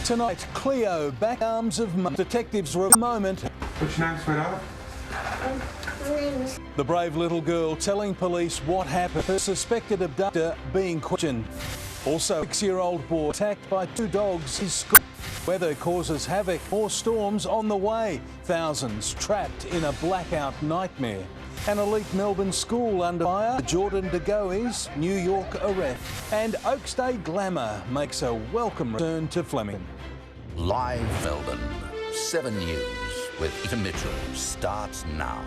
Tonight, Cleo back arms of detectives were a moment. What's your name, sweetheart? My name is... The brave little girl telling police what happened. Her suspected abductor being questioned. Also, 6-year-old boy attacked by 2 dogs. His school. Weather causes havoc. More storms on the way. Thousands trapped in a blackout nightmare. An elite Melbourne school under fire. Jordan De Goey's New York arrest. And Oaks Day glamour makes a welcome return to Fleming. Live Melbourne, 7 News with Ita Mitchell starts now.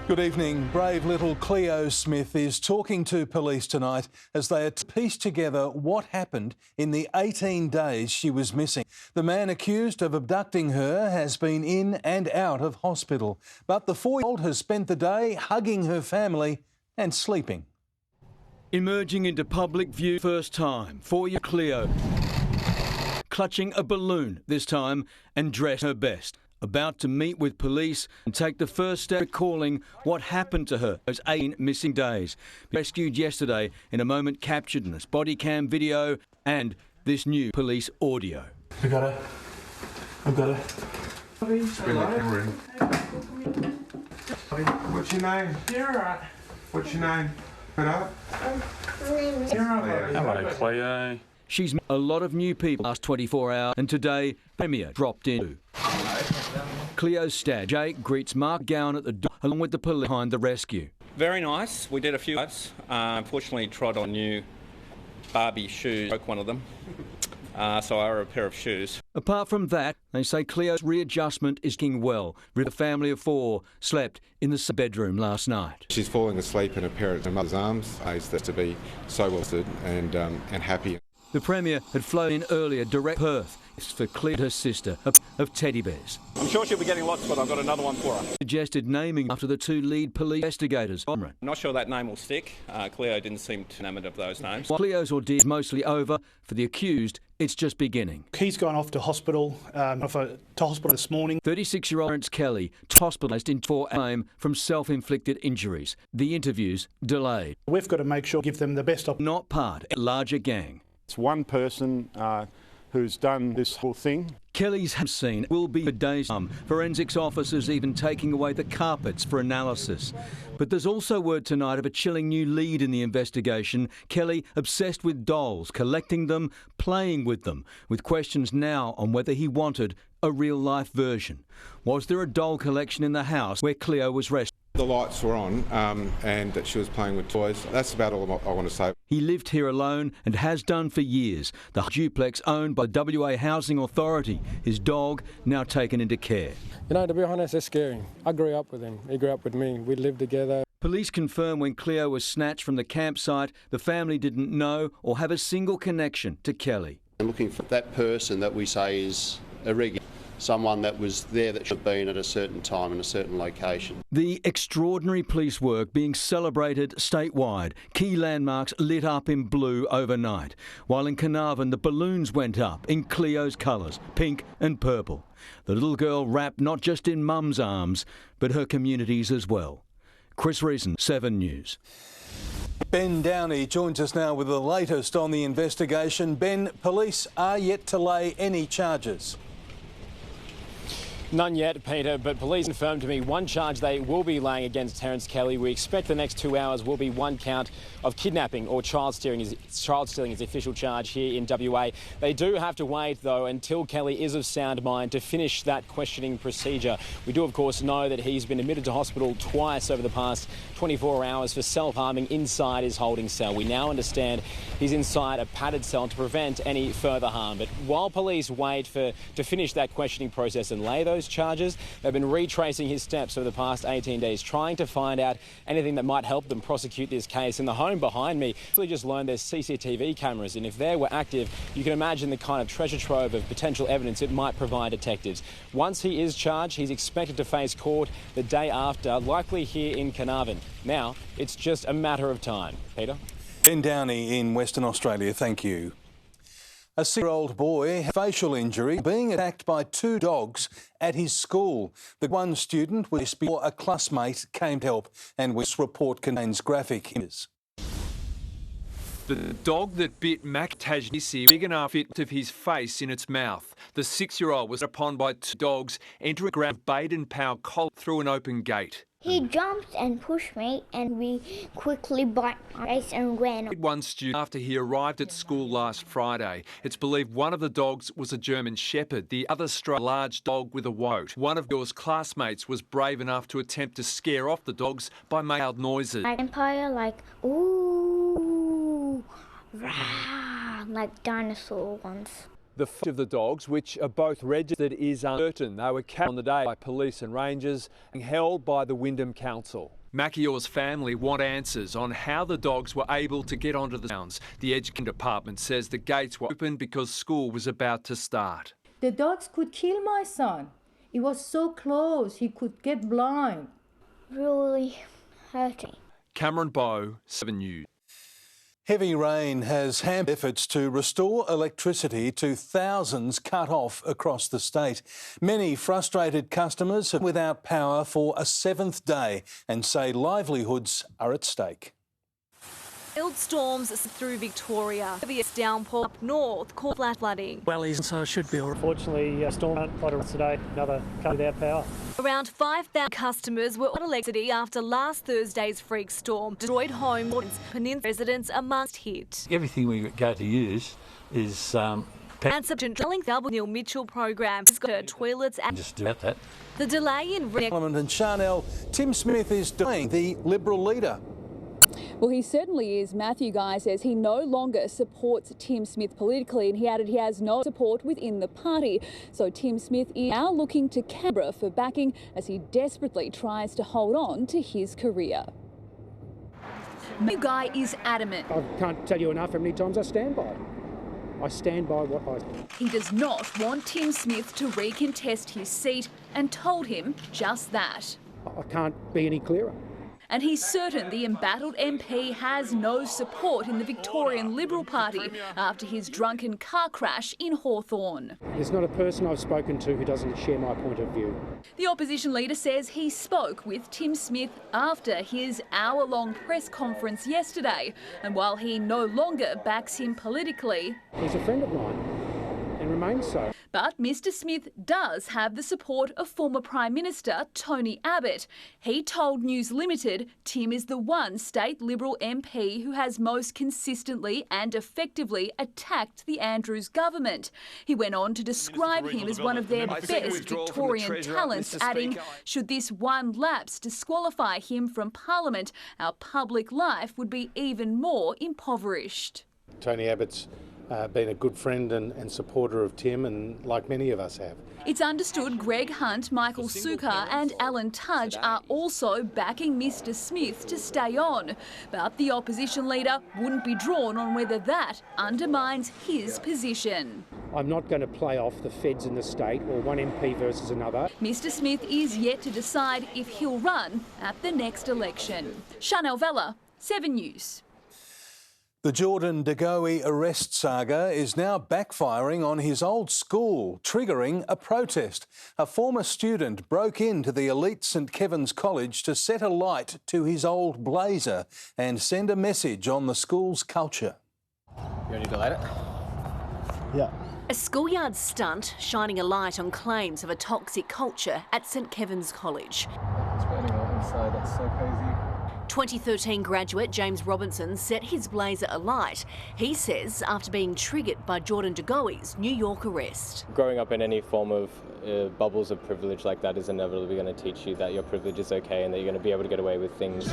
Good evening. Brave little Cleo Smith is talking to police tonight as they piece together what happened in the 18 days she was missing. The man accused of abducting her has been in and out of hospital, but the 4-year-old has spent the day hugging her family and sleeping. Emerging into public view first time, 4-year-old Cleo, clutching a balloon this time and dressed her best. About to meet with police and take the first step recalling what happened to her those 18 missing days. Rescued yesterday in a moment captured in this body cam video and this new police audio. I've got her. Bring the camera in. What's your name? You're alright. What's your name? Put up. My name is... You're alright. Hello, Cleo. She's met a lot of new people last 24 hours and today Premier dropped in. Cleo's dad, Jake, greets Mark Gowan at the door along with the police behind the rescue. Very nice. We did a few lives. Unfortunately, tried on new Barbie shoes. Broke one of them. So I wear a pair of shoes. Apart from that, they say Cleo's readjustment is going well. The family of 4 slept in the same bedroom last night. She's falling asleep in her mother's arms. It's to be so well stood and happy. The Premier had flown in earlier direct Perth for Cleo, her sister, of teddy bears. I'm sure she'll be getting lots, but I've got another one for her. Suggested naming after the 2 lead police investigators. I'm not sure that name will stick. Cleo didn't seem too enamoured of those names. While Cleo's ordeal is mostly over, for the accused, it's just beginning. He's gone off to hospital, this morning. 36-year-old Terence Kelly, hospitalised in 4 hours from self-inflicted injuries. The interviews delayed. We've got to make sure give them the best option. Not part of a larger gang. It's one person who's done this whole thing. Kelly's scene will be for days. Forensics officers even taking away the carpets for analysis. But there's also word tonight of a chilling new lead in the investigation. Kelly obsessed with dolls, collecting them, playing with them, with questions now on whether he wanted a real-life version. Was there a doll collection in the house where Cleo was rescued? The lights were on and that she was playing with toys. That's about all I want to say. He lived here alone and has done for years. The duplex owned by WA Housing Authority. His dog now taken into care. You know, to be honest, it's scary. I grew up with him. He grew up with me. We lived together. Police confirm when Cleo was snatched from the campsite, the family didn't know or have a single connection to Kelly. I'm looking for that person that we say is irregular. Someone that was there that should have been at a certain time in a certain location. The extraordinary police work being celebrated statewide. Key landmarks lit up in blue overnight. While in Carnarvon, the balloons went up in Cleo's colours, pink and purple. The little girl wrapped not just in mum's arms, but her community's as well. Chris Reason, 7 News. Ben Downey joins us now with the latest on the investigation. Ben, police are yet to lay any charges. None yet, Peter, but police confirmed to me one charge they will be laying against Terence Kelly. We expect the next 2 hours will be 1 count of kidnapping or child stealing is the official charge here in WA. They do have to wait, though, until Kelly is of sound mind to finish that questioning procedure. We do, of course, know that he's been admitted to hospital twice over the past 24 hours for self-harming inside his holding cell. We now understand he's inside a padded cell to prevent any further harm. But while police wait to finish that questioning process and lay those charges, they've been retracing his steps over the past 18 days, trying to find out anything that might help them prosecute this case. In the home behind me, we just learned there's CCTV cameras, and if they were active, you can imagine the kind of treasure trove of potential evidence it might provide detectives. Once he is charged, he's expected to face court the day after, likely here in Carnarvon. Now, it's just a matter of time. Peter? Ben Downey in Western Australia, thank you. A 6-year-old boy had a facial injury being attacked by 2 dogs at his school. The one student was before a classmate came to help, and this report contains graphic images. The dog that bit Mac Tajnisi big enough fit of his face in its mouth. The 6-year-old was upon by 2 dogs entering ground Baden Powell College through an open gate. He jumped and pushed me, and we quickly bite my face and ran. One student after he arrived at school last Friday. It's believed one of the dogs was a German Shepherd, the other a large dog with a woat. One of yours classmates was brave enough to attempt to scare off the dogs by making loud noises. My empire like, ooh, rah, like dinosaur ones. The fate of the dogs, which are both registered, is uncertain. They were captured on the day by police and rangers and held by the Wyndham Council. Macior's family want answers on how the dogs were able to get onto the grounds. The Education Department says the gates were open because school was about to start. The dogs could kill my son. It was so close, he could get blind. Really hurting. Cameron Bowe, 7 News. Heavy rain has hampered efforts to restore electricity to thousands cut off across the state. Many frustrated customers are without power for a 7th day and say livelihoods are at stake. Wild storms through Victoria. Heaviest downpour up north caused flash flooding. Wellies, so it should be all right. Fortunately, storm front flooded today. Another cut without power. Around 5,000 customers were on electricity after last Thursday's freak storm destroyed homes. Peninsula residents amongst hit. Everything we go to use is and subject double Neil Mitchell program has got toilets and just about that. The delay in Parliament and Chanel, Tim Smith is denying the Liberal leader. Well, he certainly is. Matthew Guy says he no longer supports Tim Smith politically, and he added he has no support within the party. So Tim Smith is now looking to Canberra for backing as he desperately tries to hold on to his career. Matthew Guy is adamant. I can't tell you enough how many times I stand by it. I stand by what I... He does not want Tim Smith to recontest his seat and told him just that. I can't be any clearer. And he's certain the embattled MP has no support in the Victorian Liberal Party after his drunken car crash in Hawthorn. There's not a person I've spoken to who doesn't share my point of view. The opposition leader says he spoke with Tim Smith after his hour-long press conference yesterday. And while he no longer backs him politically... He's a friend of mine and remains so. But Mr Smith does have the support of former Prime Minister Tony Abbott. He told News Limited Tim is the one state Liberal MP who has most consistently and effectively attacked the Andrews government. He went on to describe him as one of their best Victorian talents, adding, should this one lapse disqualify him from Parliament, our public life would be even more impoverished. Tony Abbott's been a good friend and supporter of Tim, and like many of us have. It's understood Greg Hunt, Michael Sukkar and Alan Tudge are also backing Mr Smith to stay on. But the opposition leader wouldn't be drawn on whether that undermines his position. I'm not going to play off the feds in the state or one MP versus another. Mr Smith is yet to decide if he'll run at the next election. Chanel Vella, 7 News. The Jordan De Goey arrest saga is now backfiring on his old school, triggering a protest. A former student broke into the elite St Kevin's College to set alight to his old blazer and send a message on the school's culture. You ready to light it? Yeah. A schoolyard stunt shining a light on claims of a toxic culture at St Kevin's College. It's raining outside, that's so crazy. 2013 graduate James Robinson set his blazer alight. He says after being triggered by Jordan De Goey's New York arrest. Growing up in any form of bubbles of privilege like that is inevitably going to teach you that your privilege is okay and that you're going to be able to get away with things.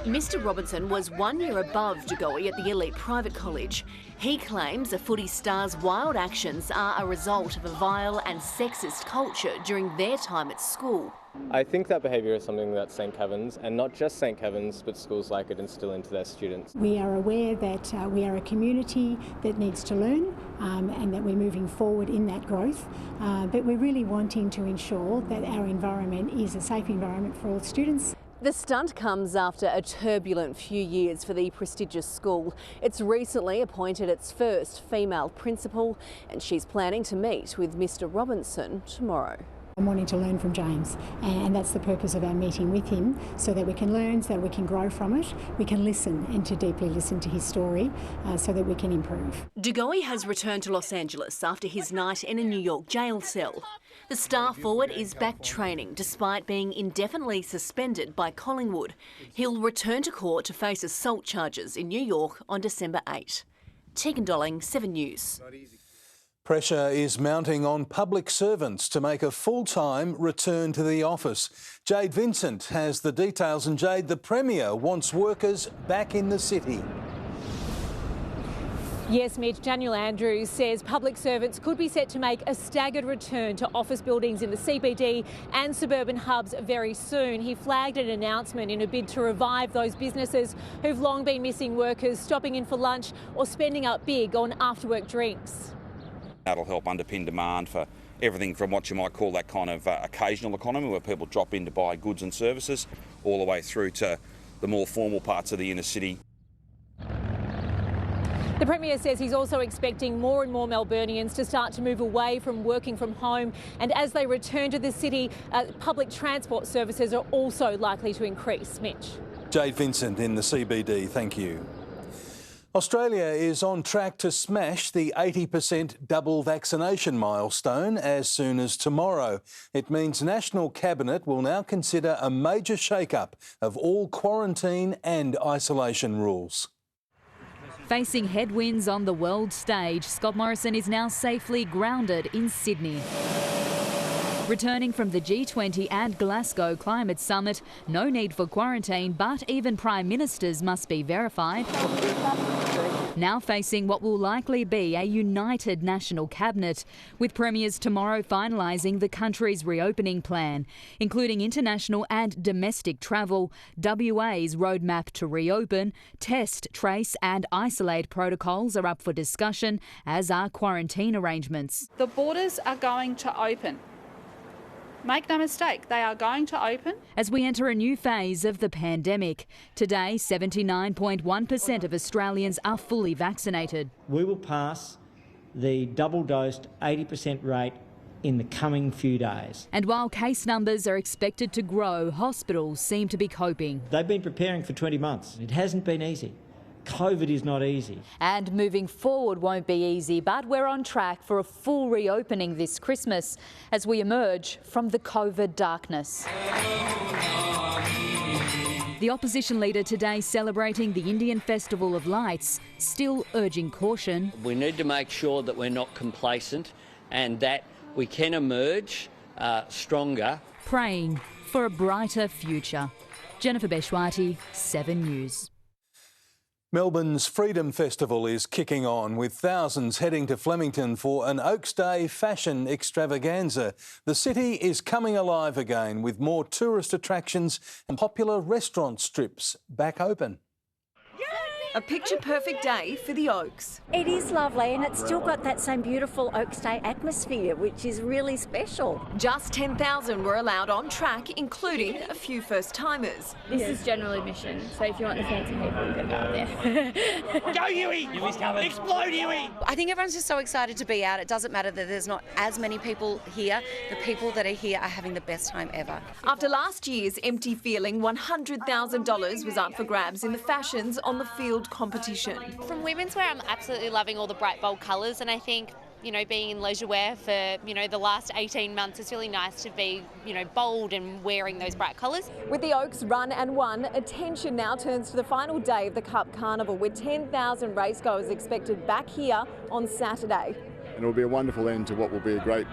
Mr Robinson was 1 year above De Goey at the elite private college. He claims a footy star's wild actions are a result of a vile and sexist culture during their time at school. I think that behaviour is something that St Kevin's, and not just St Kevin's, but schools like it, instill into their students. We are aware that we are a community that needs to learn and that we're moving forward in that growth, but we're really wanting to ensure that our environment is a safe environment for all students. The stunt comes after a turbulent few years for the prestigious school. It's recently appointed its first female principal, and she's planning to meet with Mr Robinson tomorrow. I'm wanting to learn from James, and that's the purpose of our meeting with him, so that we can learn, so that we can grow from it, we can listen and to deeply listen to his story so that we can improve. Dugowie has returned to Los Angeles after his night in a New York jail cell. The star forward is back training despite being indefinitely suspended by Collingwood. He'll return to court to face assault charges in New York on December 8. Tegan Dolling, 7 News. Pressure is mounting on public servants to make a full-time return to the office. Jade Vincent has the details, and Jade, the Premier wants workers back in the city. Yes, Mitch, Daniel Andrews says public servants could be set to make a staggered return to office buildings in the CBD and suburban hubs very soon. He flagged an announcement in a bid to revive those businesses who've long been missing workers stopping in for lunch or spending up big on after-work drinks. That'll help underpin demand for everything from what you might call that kind of occasional economy, where people drop in to buy goods and services, all the way through to the more formal parts of the inner city. The Premier says he's also expecting more and more Melburnians to start to move away from working from home, and as they return to the city, public transport services are also likely to increase. Mitch. Jade Vincent in the CBD, thank you. Australia is on track to smash the 80% double vaccination milestone as soon as tomorrow. It means National Cabinet will now consider a major shake-up of all quarantine and isolation rules. Facing headwinds on the world stage, Scott Morrison is now safely grounded in Sydney. Returning from the G20 and Glasgow Climate Summit, no need for quarantine, but even Prime Ministers must be verified. Now facing what will likely be a united National Cabinet, with Premiers tomorrow finalising the country's reopening plan, including international and domestic travel, WA's roadmap to reopen, test, trace and isolate protocols are up for discussion, as are quarantine arrangements. The borders are going to open. Make no mistake, they are going to open. As we enter a new phase of the pandemic, today 79.1% of Australians are fully vaccinated. We will pass the double-dosed 80% rate in the coming few days. And while case numbers are expected to grow, hospitals seem to be coping. They've been preparing for 20 months. It hasn't been easy. COVID is not easy. And moving forward won't be easy, but we're on track for a full reopening this Christmas as we emerge from the COVID darkness. The opposition leader today celebrating the Indian Festival of Lights, still urging caution. We need to make sure that we're not complacent and that we can emerge stronger. Praying for a brighter future. Jennifer Beshwati, 7 News. Melbourne's Freedom Festival is kicking on, with thousands heading to Flemington for an Oaks Day fashion extravaganza. The city is coming alive again, with more tourist attractions and popular restaurant strips back open. A picture-perfect day for the Oaks. It is lovely, and it's still got that same beautiful Oaks Day atmosphere, which is really special. Just 10,000 were allowed on track, including a few first-timers. This is general admission, so if you want the fancy people, you can go out there. Go, Huey! Huey's coming. Explode, Huey! I think everyone's just so excited to be out. It doesn't matter that there's not as many people here. The people that are here are having the best time ever. After last year's empty feeling, $100,000 was up for grabs in the Fashions on the Field competition. From women's wear, I'm absolutely loving all the bright, bold colours, and I think, you know, being in leisure wear for, you know, the last 18 months, it's really nice to be, you know, bold and wearing those bright colours. With the Oaks run and won, attention now turns to the final day of the Cup Carnival, with 10,000 racegoers expected back here on Saturday. And it will be a wonderful end to what will be a great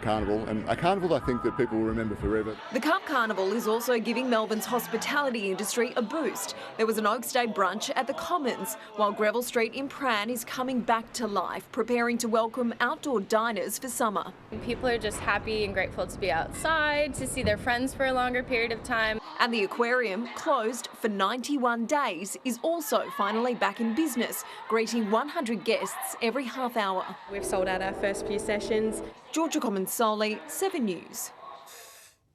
carnival, and a carnival I think that people will remember forever. The Cup Carnival is also giving Melbourne's hospitality industry a boost. There was an Oaks Day brunch at the Commons, while Greville Street in Pran is coming back to life, preparing to welcome outdoor diners for summer. People are just happy and grateful to be outside, to see their friends for a longer period of time. And the aquarium, closed for 91 days, is also finally back in business, greeting 100 guests every half hour. We've sold out our first few sessions. Georgia Comensoli, 7 News.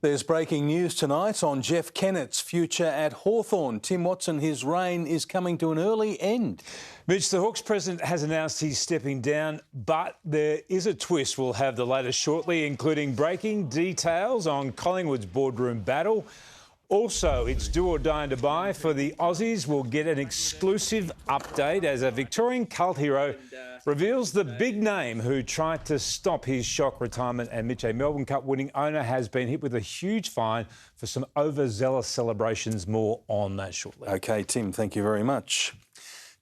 There's breaking news tonight on Jeff Kennett's future at Hawthorn. Tim Watson, his reign is coming to an early end. Mitch, the Hawks president has announced he's stepping down, but there is a twist. We'll have the latest shortly, including breaking details on Collingwood's boardroom battle. Also, it's do or die in Dubai for the Aussies. We'll get an exclusive update as a Victorian cult hero reveals the big name who tried to stop his shock retirement. And Mitch, a Melbourne Cup winning owner, has been hit with a huge fine for some overzealous celebrations. More on that shortly. OK, Tim, thank you very much.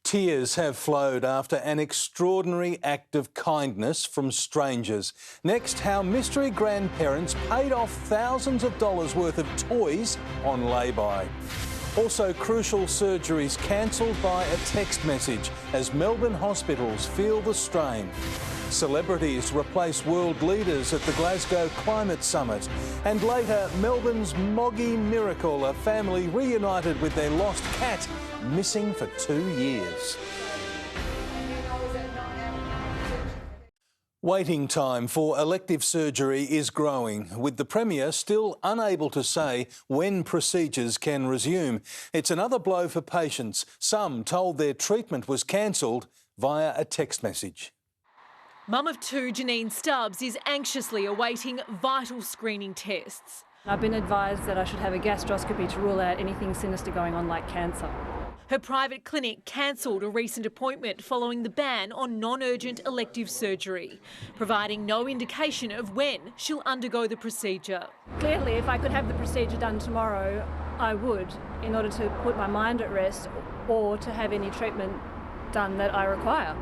Tears have flowed after an extraordinary act of kindness from strangers. Next, how mystery grandparents paid off thousands of dollars worth of toys on lay-by. Also, crucial surgeries cancelled by a text message as Melbourne hospitals feel the strain. Celebrities replace world leaders at the Glasgow Climate Summit. And later, Melbourne's Moggy miracle, a family reunited with their lost cat, missing for 2 years. Waiting time for elective surgery is growing, with the Premier still unable to say when procedures can resume. It's another blow for patients, some told their treatment was cancelled via a text message. Mum of two, Janine Stubbs, is anxiously awaiting vital screening tests. I've been advised that I should have a gastroscopy to rule out anything sinister going on like cancer. Her private clinic cancelled a recent appointment following the ban on non-urgent elective surgery, providing no indication of when she'll undergo the procedure. Clearly, if I could have the procedure done tomorrow, I would, in order to put my mind at rest or to have any treatment done that I require.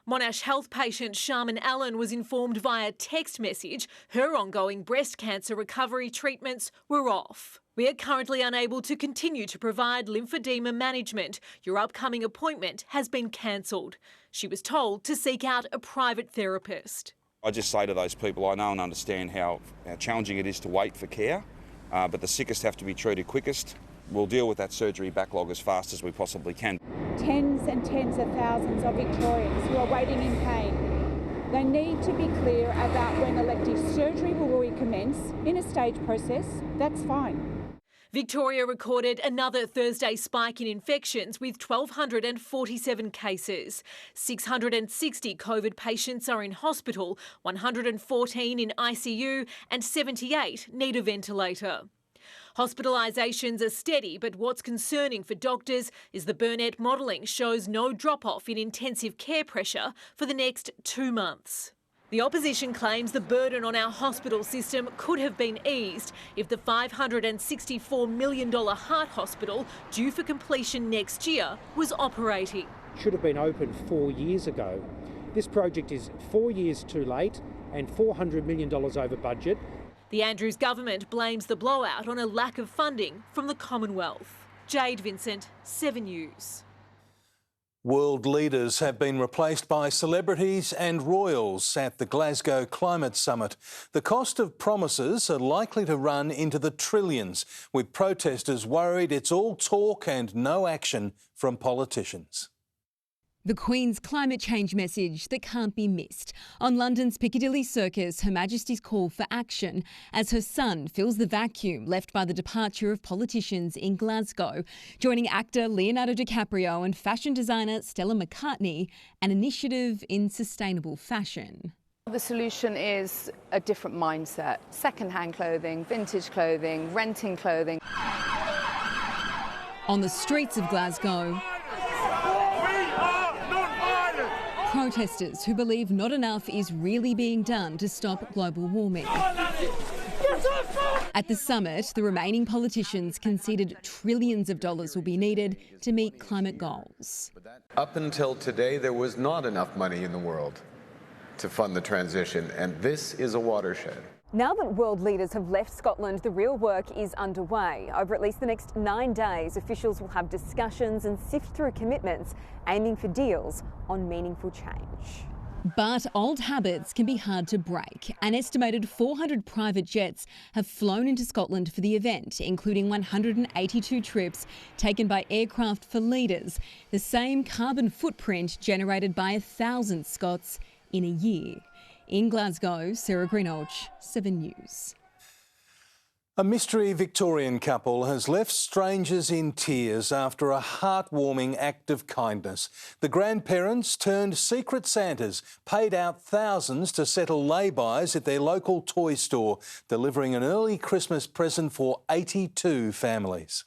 Monash Health patient Sharman Allen was informed via text message her ongoing breast cancer recovery treatments were off. We are currently unable to continue to provide lymphedema management. Your upcoming appointment has been cancelled. She was told to seek out a private therapist. I just say to those people, I know and understand how challenging it is to wait for care, but the sickest have to be treated quickest. We'll deal with that surgery backlog as fast as we possibly can. Tens and tens of thousands of Victorians who are waiting in pain. They need to be clear about when elective surgery will recommence in a staged process. That's fine. Victoria recorded another Thursday spike in infections with 1,247 cases. 660 COVID patients are in hospital, 114 in ICU and 78 need a ventilator. Hospitalisations are steady, but what's concerning for doctors is the Burnett modelling shows no drop-off in intensive care pressure for the next 2 months. The opposition claims the burden on our hospital system could have been eased if the $564 million heart hospital, due for completion next year, was operating. Should have been opened 4 years ago. This project is 4 years too late and $400 million over budget. The Andrews government blames the blowout on a lack of funding from the Commonwealth. Jade Vincent, 7 News. World leaders have been replaced by celebrities and royals at the Glasgow Climate Summit. The cost of promises are likely to run into the trillions, with protesters worried it's all talk and no action from politicians. The Queen's climate change message that can't be missed. On London's Piccadilly Circus, Her Majesty's call for action as her son fills the vacuum left by the departure of politicians in Glasgow, joining actor Leonardo DiCaprio and fashion designer Stella McCartney, an initiative in sustainable fashion. The solution is a different mindset. Second-hand clothing, vintage clothing, renting clothing. On the streets of Glasgow, protesters who believe not enough is really being done to stop global warming. At the summit, the remaining politicians conceded trillions of dollars will be needed to meet climate goals. Up until today, there was not enough money in the world to fund the transition, and this is a watershed. Now that world leaders have left Scotland, the real work is underway. Over at least the next 9 days, officials will have discussions and sift through commitments, aiming for deals on meaningful change. But old habits can be hard to break. An estimated 400 private jets have flown into Scotland for the event, including 182 trips taken by Aircraft for Leaders, the same carbon footprint generated by 1,000 Scots in a year. In Glasgow, Sarah Greenhalgh, 7 News. A mystery Victorian couple has left strangers in tears after a heartwarming act of kindness. The grandparents turned secret Santas, paid out thousands to settle laybys at their local toy store, delivering an early Christmas present for 82 families.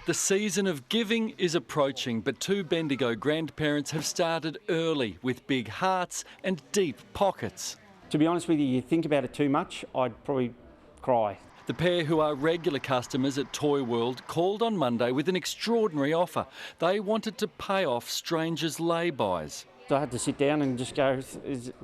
The season of giving is approaching, but two Bendigo grandparents have started early with big hearts and deep pockets. To be honest with you think about it too much, I'd probably cry. The pair, who are regular customers at Toy World, called on Monday with an extraordinary offer. They wanted to pay off strangers' laybys. I had to sit down and just go,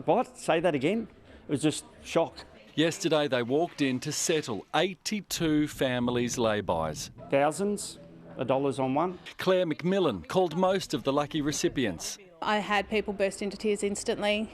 what? Say that again? It was just shock. Yesterday they walked in to settle 82 families' laybys. Thousands of dollars on one. Claire McMillan called most of the lucky recipients. I had people burst into tears instantly.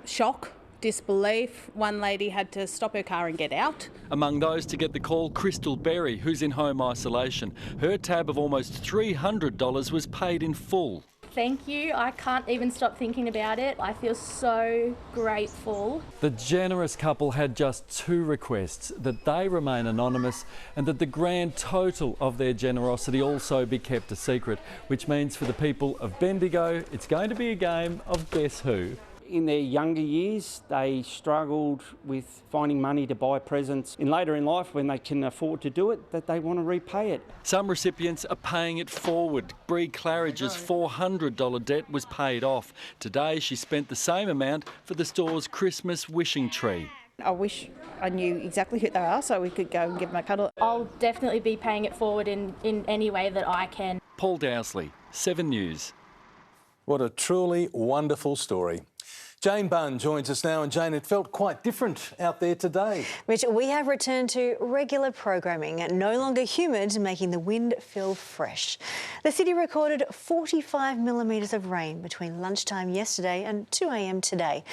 Shock. Disbelief. One lady had to stop her car and get out. Among those to get the call, Crystal Berry, who's in home isolation. Her tab of almost $300 was paid in full. Thank you. I can't even stop thinking about it. I feel so grateful. The generous couple had just two requests: that they remain anonymous and that the grand total of their generosity also be kept a secret, which means for the people of Bendigo, it's going to be a game of guess who. In their younger years, they struggled with finding money to buy presents. Later in life, when they can afford to do it, that they want to repay it. Some recipients are paying it forward. Bree Claridge's $400 debt was paid off. Today, she spent the same amount for the store's Christmas wishing tree. I wish I knew exactly who they are so we could go and give them a cuddle. I'll definitely be paying it forward in any way that I can. Paul Dowsley, 7 News. What a truly wonderful story. Jane Bunn joins us now, and Jane, it felt quite different out there today. Mitch, we have returned to regular programming, no longer humid, making the wind feel fresh. The city recorded 45 millimetres of rain between lunchtime yesterday and 2 a.m. today.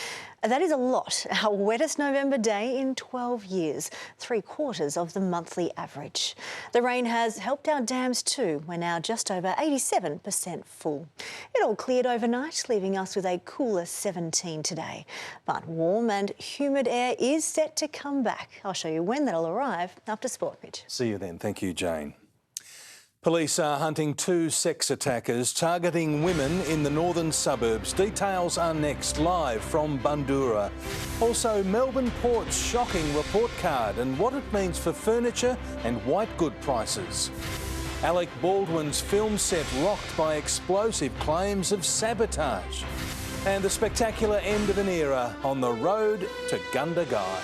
That is a lot. Our wettest November day in 12 years, 3/4 of the monthly average. The rain has helped our dams too. We're now just over 87% full. It all cleared overnight, leaving us with a cooler 17 today. But warm and humid air is set to come back. I'll show you when that'll arrive after sport, Mitch. See you then. Thank you, Jane. Police are hunting two sex attackers targeting women in the northern suburbs. Details are next, live from Bundoora. Also, Melbourne Port's shocking report card and what it means for furniture and white good prices. Alec Baldwin's film set rocked by explosive claims of sabotage. And the spectacular end of an era on the road to Gundagai.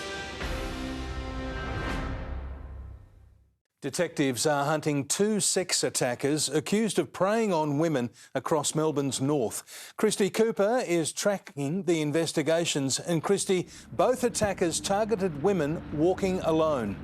Detectives are hunting two sex attackers accused of preying on women across Melbourne's north. Christy Cooper is tracking the investigations, and Christy, both attackers targeted women walking alone.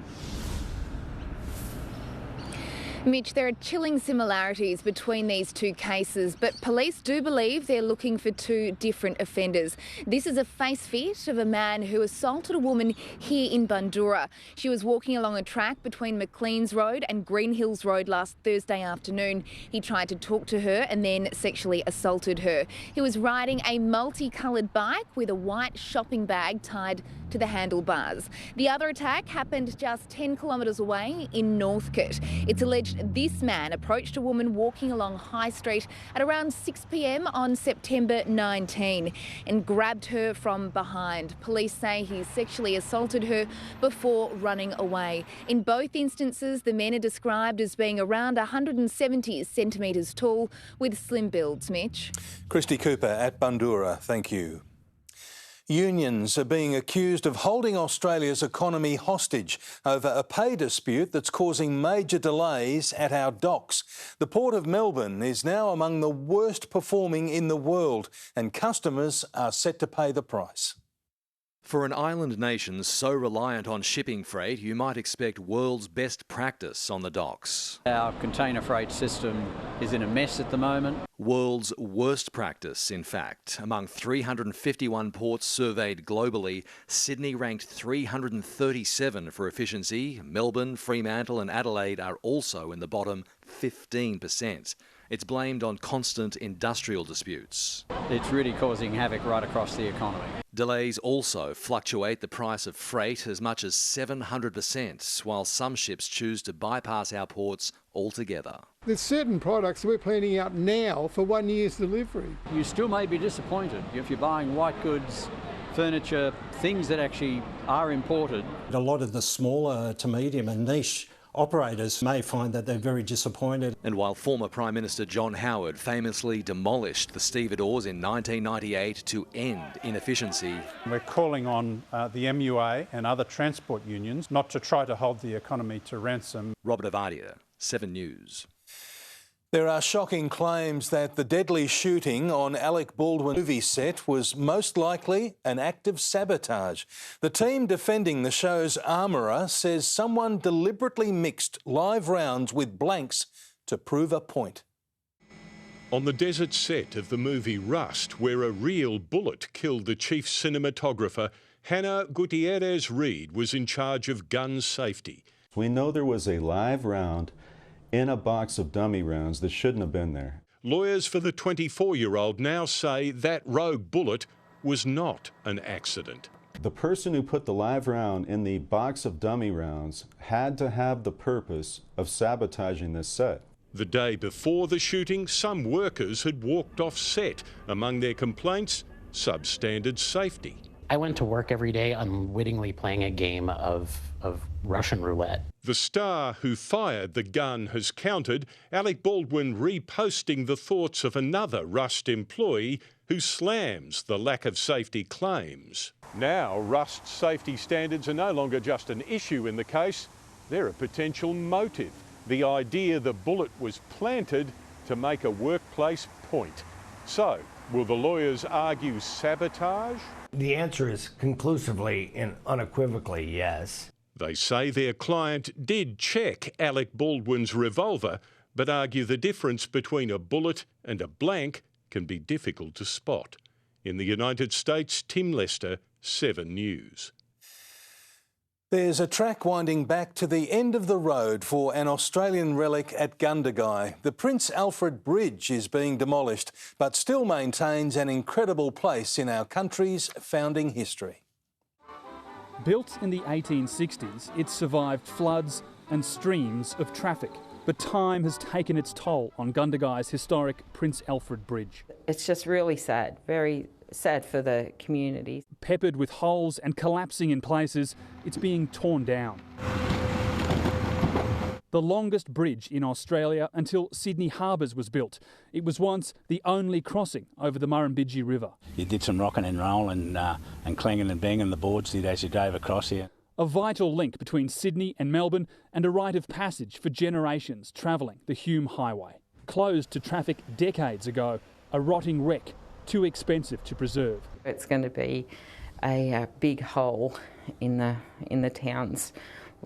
Mitch, there are chilling similarities between these two cases, but police do believe they're looking for two different offenders. This is a face fit of a man who assaulted a woman here in Bundoora. She was walking along a track between McLean's Road and Green Hills Road last Thursday afternoon. He tried to talk to her and then sexually assaulted her. He was riding a multicoloured bike with a white shopping bag tied to the handlebars. The other attack happened just 10 kilometres away in Northcote. It's alleged this man approached a woman walking along High Street at around 6 p.m. on September 19 and grabbed her from behind. Police say he sexually assaulted her before running away. In both instances, the men are described as being around 170 centimetres tall with slim builds, Mitch. Christy Cooper at Bundoora, thank you. Unions are being accused of holding Australia's economy hostage over a pay dispute that's causing major delays at our docks. The Port of Melbourne is now among the worst performing in the world, and customers are set to pay the price. For an island nation so reliant on shipping freight, you might expect world's best practice on the docks. Our container freight system is in a mess at the moment. World's worst practice, in fact. Among 351 ports surveyed globally, Sydney ranked 337 for efficiency. Melbourne, Fremantle and Adelaide are also in the bottom 15%. It's blamed on constant industrial disputes. It's really causing havoc right across the economy. Delays also fluctuate the price of freight as much as 700%, while some ships choose to bypass our ports altogether. There's certain products we're planning out now for 1 year's delivery. You still may be disappointed if you're buying white goods, furniture, things that actually are imported. A lot of the smaller to medium and niche operators may find that they're very disappointed. And while former Prime Minister John Howard famously demolished the stevedores in 1998 to end inefficiency, we're calling on the MUA and other transport unions not to try to hold the economy to ransom. Robert Avadia, 7 News. There are shocking claims that the deadly shooting on Alec Baldwin's movie set was most likely an act of sabotage. The team defending the show's armourer says someone deliberately mixed live rounds with blanks to prove a point. On the desert set of the movie Rust, where a real bullet killed the chief cinematographer, Hannah Gutierrez-Reed was in charge of gun safety. We know there was a live round in a box of dummy rounds that shouldn't have been there. Lawyers for the 24-year-old now say that rogue bullet was not an accident. The person who put the live round in the box of dummy rounds had to have the purpose of sabotaging this set. The day before the shooting, some workers had walked off set. Among their complaints, substandard safety. I went to work every day unwittingly playing a game of Russian roulette. The star who fired the gun has countered, Alec Baldwin reposting the thoughts of another Rust employee who slams the lack of safety claims. Now, Rust safety standards are no longer just an issue in the case, they're a potential motive. The idea the bullet was planted to make a workplace point. So, will the lawyers argue sabotage? The answer is conclusively and unequivocally yes. They say their client did check Alec Baldwin's revolver, but argue the difference between a bullet and a blank can be difficult to spot. In the United States, Tim Lester, 7 News. There's a track winding back to the end of the road for an Australian relic at Gundagai. The Prince Alfred Bridge is being demolished, but still maintains an incredible place in our country's founding history. Built in the 1860s, it survived floods and streams of traffic. But time has taken its toll on Gundagai's historic Prince Alfred Bridge. It's just really sad, very sad for the community. Peppered with holes and collapsing in places, it's being torn down. The longest bridge in Australia until Sydney Harbours was built. It was once the only crossing over the Murrumbidgee River. You did some rocking and rolling and clanging and banging the boards as you drove across here. A vital link between Sydney and Melbourne and a rite of passage for generations travelling the Hume Highway. Closed to traffic decades ago, a rotting wreck, too expensive to preserve. It's going to be a big hole in the town's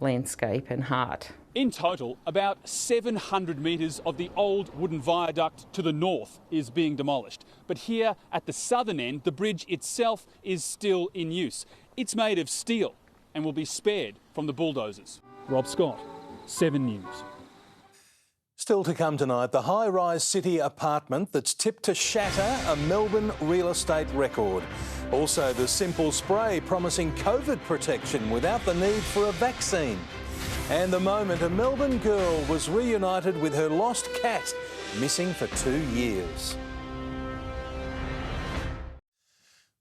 landscape and heart. In total, about 700 metres of the old wooden viaduct to the north is being demolished. But here at the southern end, the bridge itself is still in use. It's made of steel and will be spared from the bulldozers. Rob Scott, 7 News. Still to come tonight, the high-rise city apartment that's tipped to shatter a Melbourne real estate record. Also, the simple spray promising COVID protection without the need for a vaccine. And the moment a Melbourne girl was reunited with her lost cat, missing for 2 years.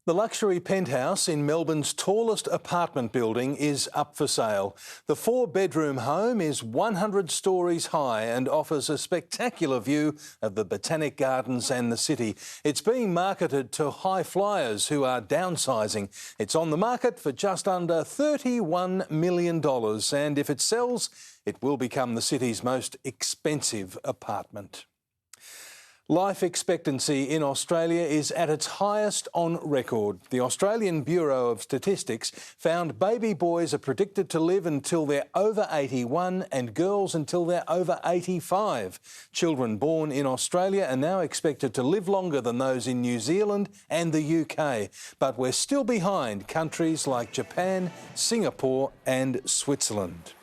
The luxury penthouse in Melbourne's tallest apartment building is up for sale. The 4-bedroom home is 100 stories high and offers a spectacular view of the Botanic Gardens and the city. It's being marketed to high flyers who are downsizing. It's on the market for just under $31 million, and if it sells, it will become the city's most expensive apartment. Life expectancy in Australia is at its highest on record. The Australian Bureau of Statistics found baby boys are predicted to live until they're over 81 and girls until they're over 85. Children born in Australia are now expected to live longer than those in New Zealand and the UK. But we're still behind countries like Japan, Singapore and Switzerland.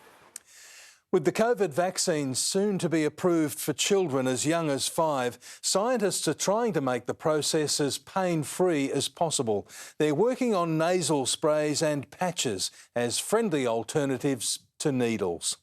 With the COVID vaccine soon to be approved for children as young as 5, scientists are trying to make the process as pain-free as possible. They're working on nasal sprays and patches as friendly alternatives to needles.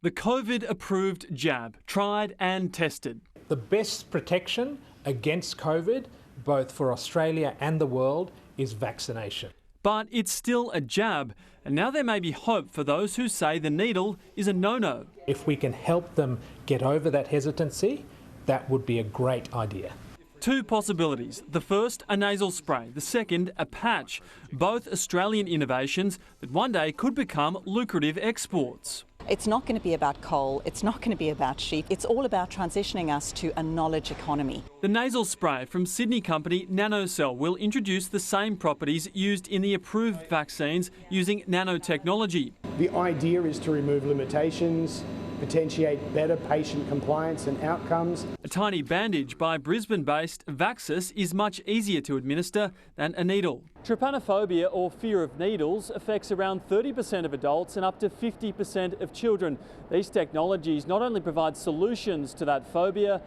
The COVID-approved jab, tried and tested. The best protection against COVID, both for Australia and the world, is vaccination. But it's still a jab, and now there may be hope for those who say the needle is a no-no. If we can help them get over that hesitancy, that would be a great idea. 2 possibilities. The first, a nasal spray. The second, a patch. Both Australian innovations that one day could become lucrative exports. It's not going to be about coal, it's not going to be about sheep, it's all about transitioning us to a knowledge economy. The nasal spray from Sydney company NanoCell will introduce the same properties used in the approved vaccines using nanotechnology. The idea is to remove limitations, potentiate better patient compliance and outcomes. A tiny bandage by Brisbane-based Vaxxus is much easier to administer than a needle. Trypanophobia, or fear of needles, affects around 30% of adults and up to 50% of children. These technologies not only provide solutions to that phobia,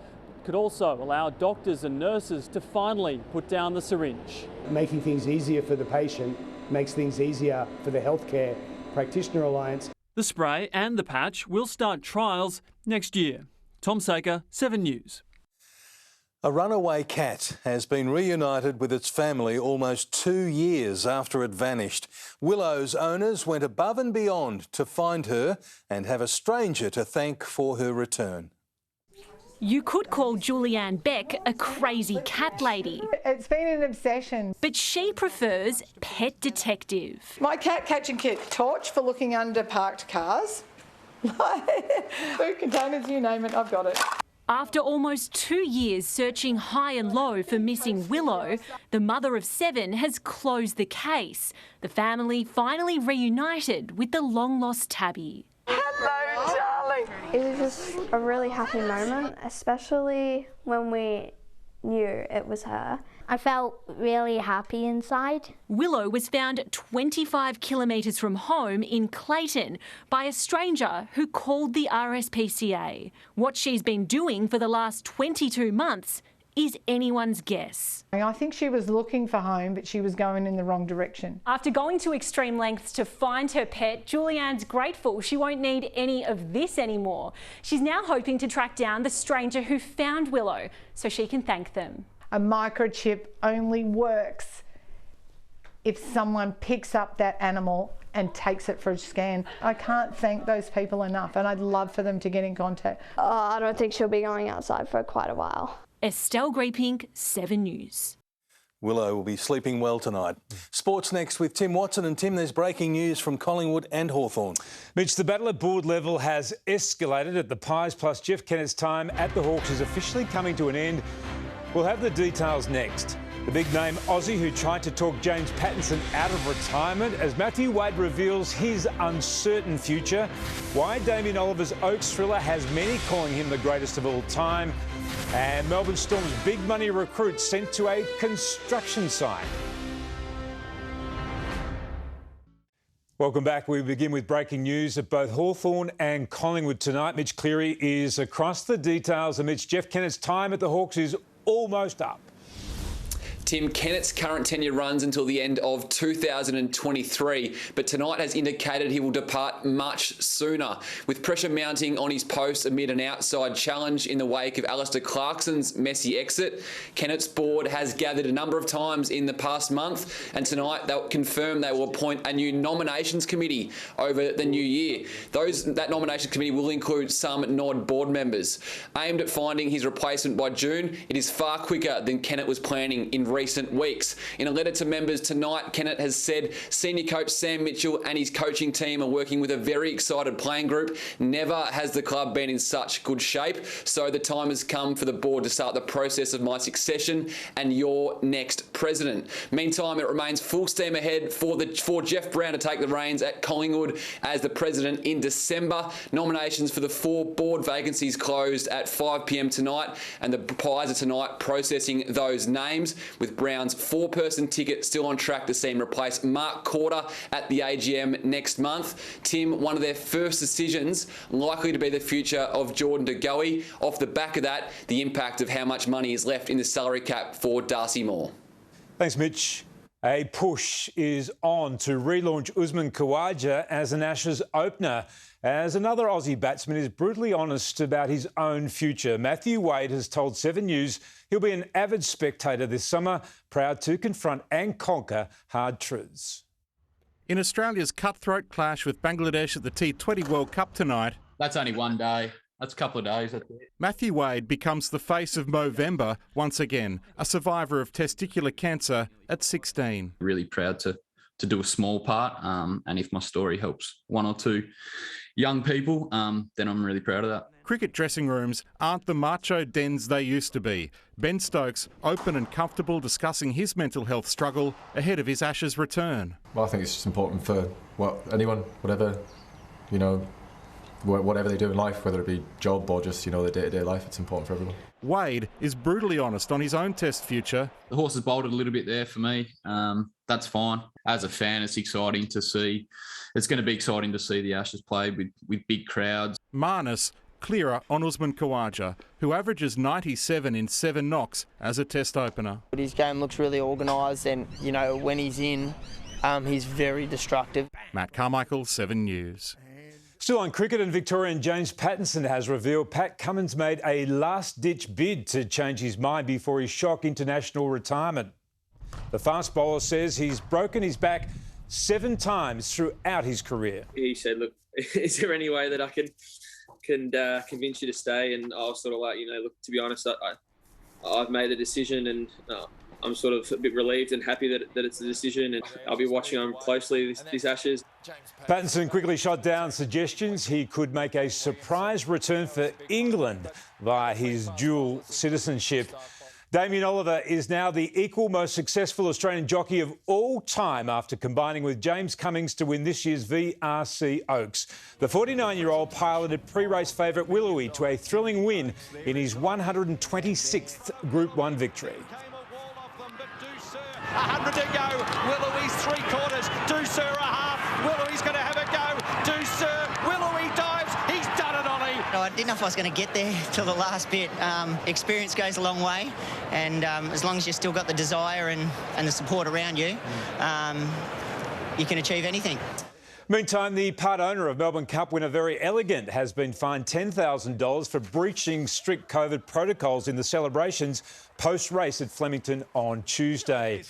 could also allow doctors and nurses to finally put down the syringe. Making things easier for the patient makes things easier for the Healthcare Practitioner Alliance. The spray and the patch will start trials next year. Tom Saker, 7 News. A runaway cat has been reunited with its family almost 2 years after it vanished. Willow's owners went above and beyond to find her and have a stranger to thank for her return. You could call Julianne Beck a crazy cat lady. It's been an obsession. But she prefers pet detective. My cat catching kit, torch for looking under parked cars. Food containers, you name it, I've got it. After almost 2 years searching high and low for missing Willow, the mother of 7 has closed the case. The family finally reunited with the long-lost tabby. Hello, darling. It was just a really happy moment, especially when we knew it was her. I felt really happy inside. Willow was found 25 kilometres from home in Clayton by a stranger who called the RSPCA. What she's been doing for the last 22 months is anyone's guess. I think she was looking for home, but she was going in the wrong direction. After going to extreme lengths to find her pet, Julianne's grateful she won't need any of this anymore. She's now hoping to track down the stranger who found Willow so she can thank them. A microchip only works if someone picks up that animal and takes it for a scan. I can't thank those people enough, and I'd love for them to get in contact. I don't think she'll be going outside for quite a while. Estelle Greeping, 7 News. Willow will be sleeping well tonight. Sports next with Tim Watson. And Tim, there's breaking news from Collingwood and Hawthorn. Mitch, the battle at board level has escalated at the Pies, plus Jeff Kennett's time at the Hawks is officially coming to an end. We'll have the details next. The big-name Aussie who tried to talk James Pattinson out of retirement as Matthew Wade reveals his uncertain future. Why Damien Oliver's Oaks thriller has many calling him the greatest of all time. And Melbourne Storm's big money recruit sent to a construction site. Welcome back. We begin with breaking news at both Hawthorn and Collingwood tonight. Mitch Cleary is across the details. And Mitch, Jeff Kennett's time at the Hawks is almost up. Tim, Kennett's current tenure runs until the end of 2023, but tonight has indicated he will depart much sooner. With pressure mounting on his post amid an outside challenge in the wake of Alistair Clarkson's messy exit, Kennett's board has gathered a number of times in the past month, and tonight they'll confirm they will appoint a new nominations committee over the new year. That nominations committee will include some Nod board members. Aimed at finding his replacement by June, it is far quicker than Kennett was planning in recent weeks. In a letter to members tonight, Kennett has said senior coach Sam Mitchell and his coaching team are working with a very excited playing group. Never has the club been in such good shape, so the time has come for the board to start the process of my succession and your next president. Meantime, it remains full steam ahead for Jeff Brown to take the reins at Collingwood as the president in December. Nominations for the 4 board vacancies closed at 5 p.m. tonight, and the Pies are tonight processing those names. with Brown's 4-person ticket still on track to see him replace Mark Corder at the AGM next month. Tim, one of their first decisions likely to be the future of Jordan De Goey. Off the back of that, the impact of how much money is left in the salary cap for Darcy Moore. Thanks, Mitch. A push is on to relaunch Usman Khawaja as an Ashes opener, as another Aussie batsman is brutally honest about his own future. Matthew Wade has told 7 News he'll be an avid spectator this summer, proud to confront and conquer hard truths. In Australia's cutthroat clash with Bangladesh at the T20 World Cup tonight... That's only one day. That's a couple of days. Matthew Wade becomes the face of Movember once again, a survivor of testicular cancer at 16. Really proud to do a small part, and if my story helps 1 or 2 young people, then I'm really proud of that. Cricket dressing rooms aren't the macho dens they used to be. Ben Stokes, open and comfortable, discussing his mental health struggle ahead of his Ashes return. Well, I think it's just important for anyone, whatever, whatever they do in life, whether it be job or just, their day-to-day life, it's important for everyone. Wade is brutally honest on his own Test future. The horse has bolted a little bit there for me. That's fine. As a fan, it's exciting to see. It's going to be exciting to see the Ashes played with big crowds. Marnus clearer on Usman Khawaja, who averages 97 in 7 knocks as a Test opener. His game looks really organised, and, when he's in, he's very destructive. Matt Carmichael, 7 News. Still on cricket, and Victorian James Pattinson has revealed Pat Cummins made a last-ditch bid to change his mind before his shock international retirement. The fast bowler says he's broken his back 7 times throughout his career. He said, look, is there any way that I can convince you to stay? And I was sort of like, look, to be honest, I've made the decision, and I'm sort of a bit relieved and happy that it's a decision, and I'll be watching on closely this Ashes. Pattinson quickly shot down suggestions he could make a surprise return for England via his dual citizenship. Damien Oliver is now the equal most successful Australian jockey of all time after combining with James Cummings to win this year's VRC Oaks. The 49-year-old piloted pre-race favourite Willowy to a thrilling win in his 126th Group 1 victory. 100 to go. Willowy's 3/4. Douceur a half. Willowy's going to have a go. Douceur. Willowy dives. He's done it, Ollie. I didn't know if I was going to get there till the last bit. Experience goes a long way, and as long as you've still got the desire and the support around you, you can achieve anything. Meantime, the part owner of Melbourne Cup winner Very Elegant has been fined $10,000 for breaching strict COVID protocols in the celebrations post-race at Flemington on Tuesday.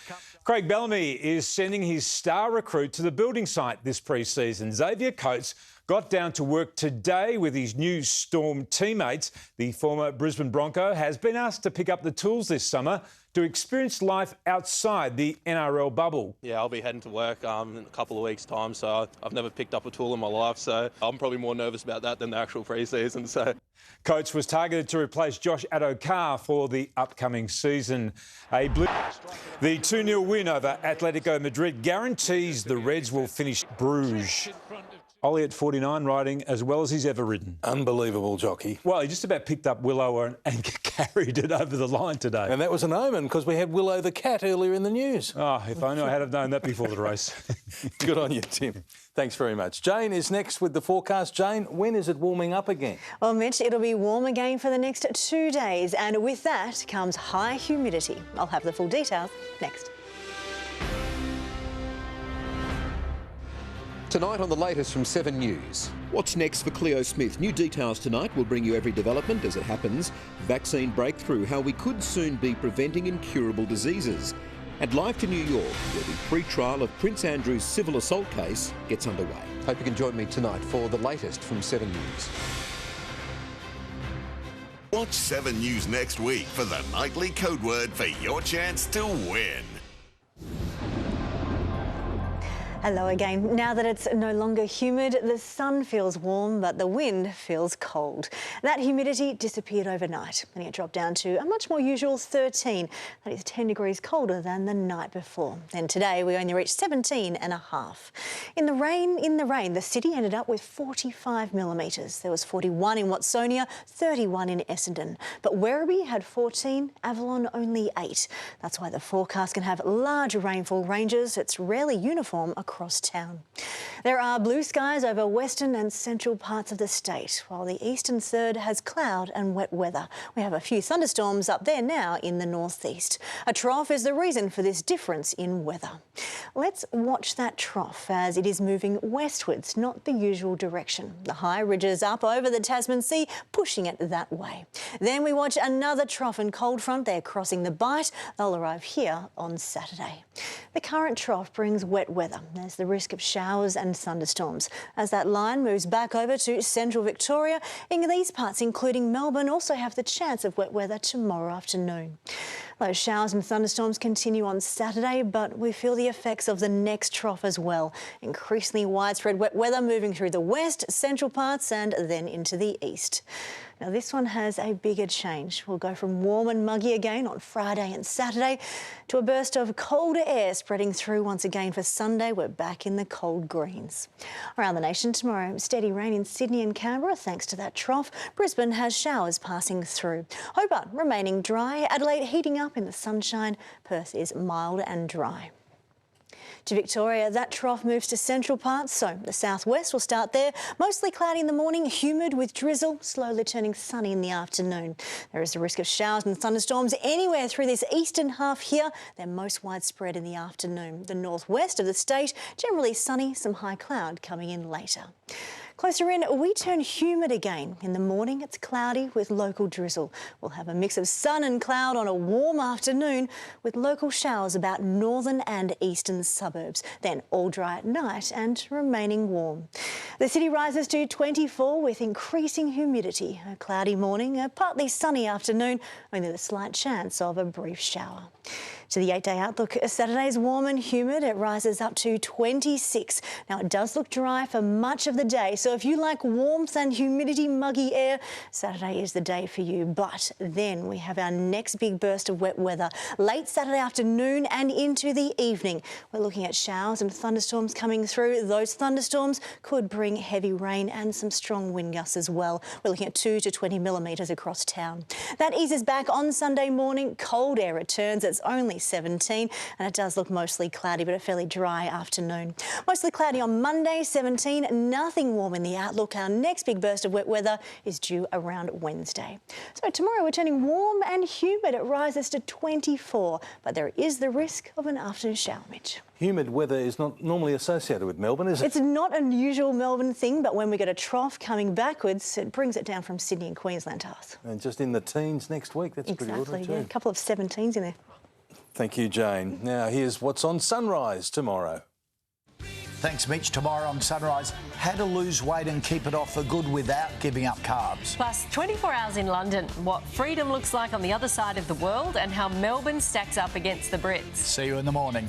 Craig Bellamy is sending his star recruit to the building site this pre-season. Xavier Coates got down to work today with his new Storm teammates. The former Brisbane Bronco has been asked to pick up the tools this summer to experience life outside the NRL bubble. Yeah, I'll be heading to work in a couple of weeks' time, so I've never picked up a tool in my life, so I'm probably more nervous about that than the actual pre-season. So Coates was targeted to replace Josh Adokar for the upcoming season. The 2-0 win over Atletico Madrid guarantees the Reds will finish Bruges. Ollie at 49 riding as well as he's ever ridden. Unbelievable jockey. Well, he just about picked up Willow and carried it over the line today. And that was an omen because we had Willow the cat earlier in the news. Oh, if only I had have known that before the race. Good on you, Tim. Thanks very much. Jane is next with the forecast. Jane, when is it warming up again? Well, Mitch, it'll be warm again for the next 2 days, and with that comes high humidity. I'll have the full details next. Tonight on the latest from 7 News. What's next for Cleo Smith? New details tonight. We'll bring you every development as it happens. Vaccine breakthrough, how we could soon be preventing incurable diseases. And live to New York, where the pre-trial of Prince Andrew's civil assault case gets underway. Hope you can join me tonight for the latest from 7 News. Watch 7 News next week for the nightly code word for your chance to win. Hello again. Now that it's no longer humid, the sun feels warm, but the wind feels cold. That humidity disappeared overnight, and it dropped down to a much more usual 13. That is 10 degrees colder than the night before. And today we only reached 17.5. In the rain, the city ended up with 45 millimetres. There was 41 in Watsonia, 31 in Essendon. But Werribee had 14, Avalon only 8. That's why the forecast can have large rainfall ranges. It's rarely uniform across town. There are blue skies over western and central parts of the state, while the eastern third has cloud and wet weather. We have a few thunderstorms up there now in the northeast. A trough is the reason for this difference in weather. Let's watch that trough as it is moving westwards, not the usual direction. The high ridges up over the Tasman Sea, pushing it that way. Then we watch another trough and cold front. They're crossing the Bight. They'll arrive here on Saturday. The current trough brings wet weather. There's the risk of showers and thunderstorms. As that line moves back over to central Victoria, in these parts, including Melbourne, also have the chance of wet weather tomorrow afternoon. Those showers and thunderstorms continue on Saturday, but we feel the effects of the next trough as well. Increasingly widespread wet weather moving through the west, central parts and then into the east. Now this one has a bigger change. We'll go from warm and muggy again on Friday and Saturday to a burst of colder air spreading through once again for Sunday. We're back in the cold greens. Around the nation tomorrow, steady rain in Sydney and Canberra thanks to that trough. Brisbane has showers passing through. Hobart remaining dry. Adelaide heating up in the sunshine. Perth is mild and dry. To Victoria, that trough moves to central parts, so the southwest will start there. Mostly cloudy in the morning, humid with drizzle, slowly turning sunny in the afternoon. There is a risk of showers and thunderstorms anywhere through this eastern half here. They're most widespread in the afternoon. The northwest of the state, generally sunny, some high cloud coming in later. Closer in, we turn humid again. In the morning, it's cloudy with local drizzle. We'll have a mix of sun and cloud on a warm afternoon with local showers about northern and eastern suburbs. Then all dry at night and remaining warm. The city rises to 24 with increasing humidity. A cloudy morning, a partly sunny afternoon, only the slight chance of a brief shower. To the 8-day outlook, Saturday is warm and humid. It rises up to 26. Now, it does look dry for much of the day, so if you like warmth and humidity, muggy air, Saturday is the day for you. But then we have our next big burst of wet weather late Saturday afternoon and into the evening. We're looking at showers and thunderstorms coming through. Those thunderstorms could bring heavy rain and some strong wind gusts as well. We're looking at 2 to 20 millimetres across town. That eases back on Sunday morning. Cold air returns. It's only 17 and it does look mostly cloudy but a fairly dry afternoon. Mostly cloudy on Monday, 17, nothing warm in the outlook. Our next big burst of wet weather is due around Wednesday. So tomorrow we're turning warm and humid. It rises to 24, but there is the risk of an afternoon shower, Mitch. Humid weather is not normally associated with Melbourne, is it? It's not an unusual Melbourne thing, but when we get a trough coming backwards, it brings it down from Sydney and Queensland to us. And just in the teens next week, that's pretty ordinary Exactly, yeah. too. A couple of 17s in there. Thank you, Jane. Now, here's what's on Sunrise tomorrow. Thanks, Mitch. Tomorrow on Sunrise, how to lose weight and keep it off for good without giving up carbs. Plus, 24 hours in London, what freedom looks like on the other side of the world and how Melbourne stacks up against the Brits. See you in the morning.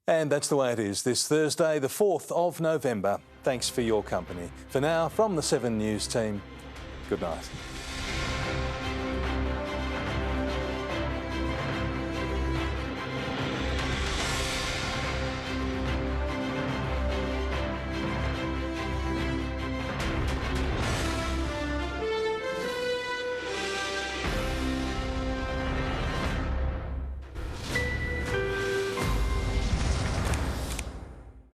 And that's the way it is this Thursday, the 4th of November. Thanks for your company. For now, from the 7 News team, good night.